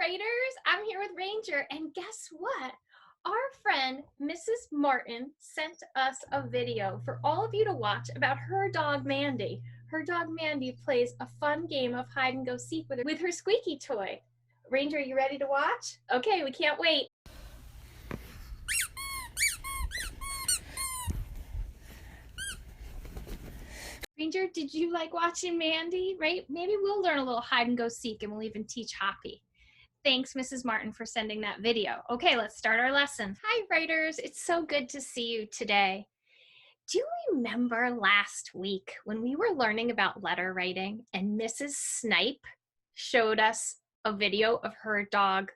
writers, I'm here with Ranger, and guess what? Our friend Mrs. Martin sent us a video for all of you to watch about her dog Mandy. Her dog Mandy plays a fun game of hide and go seek with her squeaky toy. Ranger, are you ready to watch? Okay, we can't wait. Ranger, did you like watching Mandy? Right? Maybe we'll learn a little hide and go seek, and we'll even teach Hoppy. Thanks, Mrs. Martin, for sending that video. Okay, let's start our lesson. Hi, writers. It's so good to see you today. Do you remember last week when we were learning about letter writing and Mrs. Snipe showed us a video of her dog,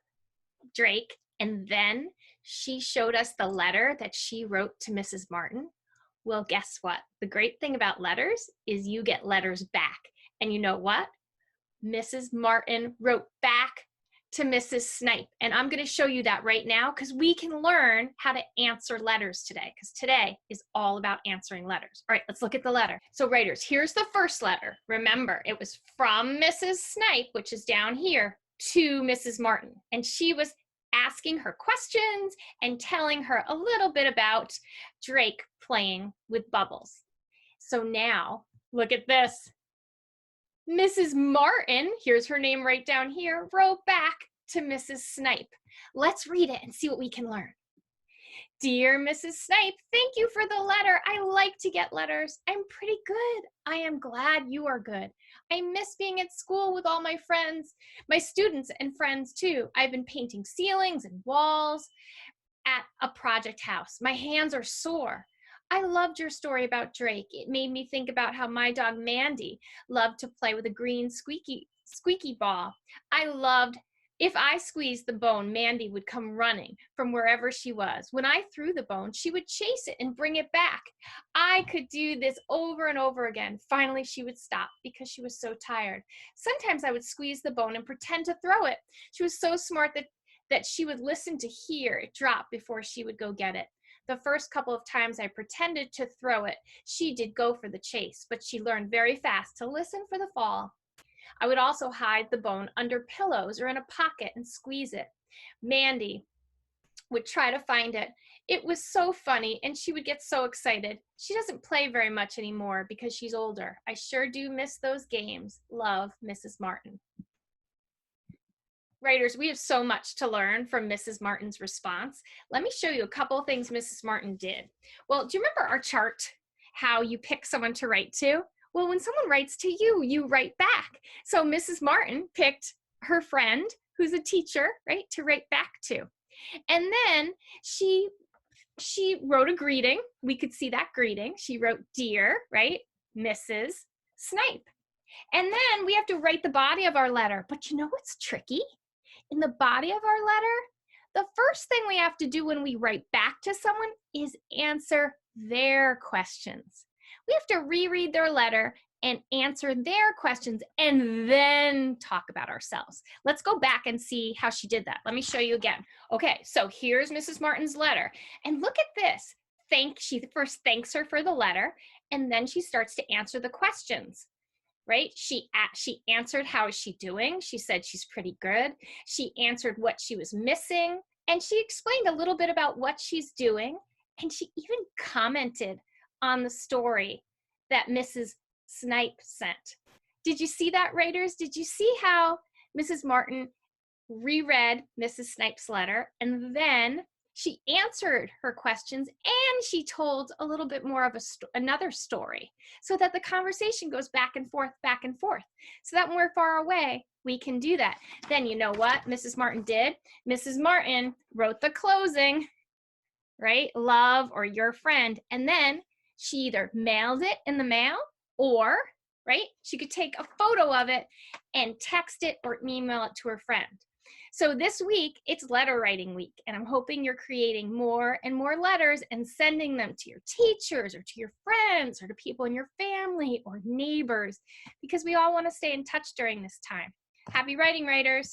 Drake, and then she showed us the letter that she wrote to Mrs. Martin? Well, guess what? The great thing about letters is you get letters back. And you know what? Mrs. Martin wrote back to Mrs. Snipe. And I'm going to show you that right now because we can learn how to answer letters today, because today is all about answering letters. All right, let's look at the letter. So writers, here's the first letter. Remember, it was from Mrs. Snipe, which is down here, to Mrs. Martin. And she was asking her questions and telling her a little bit about Drake playing with bubbles. So now, look at this. Mrs. Martin, here's her name right down here, wrote back to Mrs. Snipe. Let's read it and see what we can learn. Dear Mrs. Snipe, thank you for the letter. I like to get letters. I'm pretty good. I am glad you are good. I miss being at school with all my friends, my students and friends too. I've been painting ceilings and walls at a project house. My hands are sore. I loved your story about Drake. It made me think about how my dog Mandy loved to play with a green squeaky ball. I loved if I squeezed the bone, Mandy would come running from wherever she was. When I threw the bone, she would chase it and bring it back. I could do this over and over again. Finally, she would stop because she was so tired. Sometimes I would squeeze the bone and pretend to throw it. She was so smart that she would listen to hear it drop before she would go get it. The first couple of times I pretended to throw it, she did go for the chase, but she learned very fast to listen for the fall. I would also hide the bone under pillows or in a pocket and squeeze it. Mandy would try to find it. It was so funny, and she would get so excited. She doesn't play very much anymore because she's older. I sure do miss those games. Love, Mrs. Martin. Writers, we have so much to learn from Mrs. Martin's response. Let me show you a couple of things Mrs. Martin did. Well, do you remember our chart, how you pick someone to write to? Well, when someone writes to you, you write back. So Mrs. Martin picked her friend, who's a teacher, right, to write back to. And then she wrote a greeting. We could see that greeting. She wrote, Dear, right, Mrs. Snipe. And then we have to write the body of our letter. But you know what's tricky? In the body of our letter, the first thing we have to do when we write back to someone is answer their questions. We have to reread their letter and answer their questions and then talk about ourselves. Let's go back and see how she did that. Let me show you again. Okay, so here's Mrs. Martin's letter. And look at this. She first thanks her for the letter, and then she starts to answer the questions. Right? She answered, how is she doing? She said she's pretty good. She answered what she was missing, and she explained a little bit about what she's doing, and she even commented on the story that Mrs. Snipe sent. Did you see that, writers? Did you see how Mrs. Martin reread Mrs. Snipe's letter, and then she answered her questions, and she told a little bit more of another story so that the conversation goes back and forth, so that when we're far away, we can do that. Then you know what Mrs. Martin did? Mrs. Martin wrote the closing, right? Love or your friend. And then she either mailed it in the mail or, right, she could take a photo of it and text it or email it to her friend. So this week, it's letter writing week, and I'm hoping you're creating more and more letters and sending them to your teachers or to your friends or to people in your family or neighbors, because we all want to stay in touch during this time. Happy writing, writers.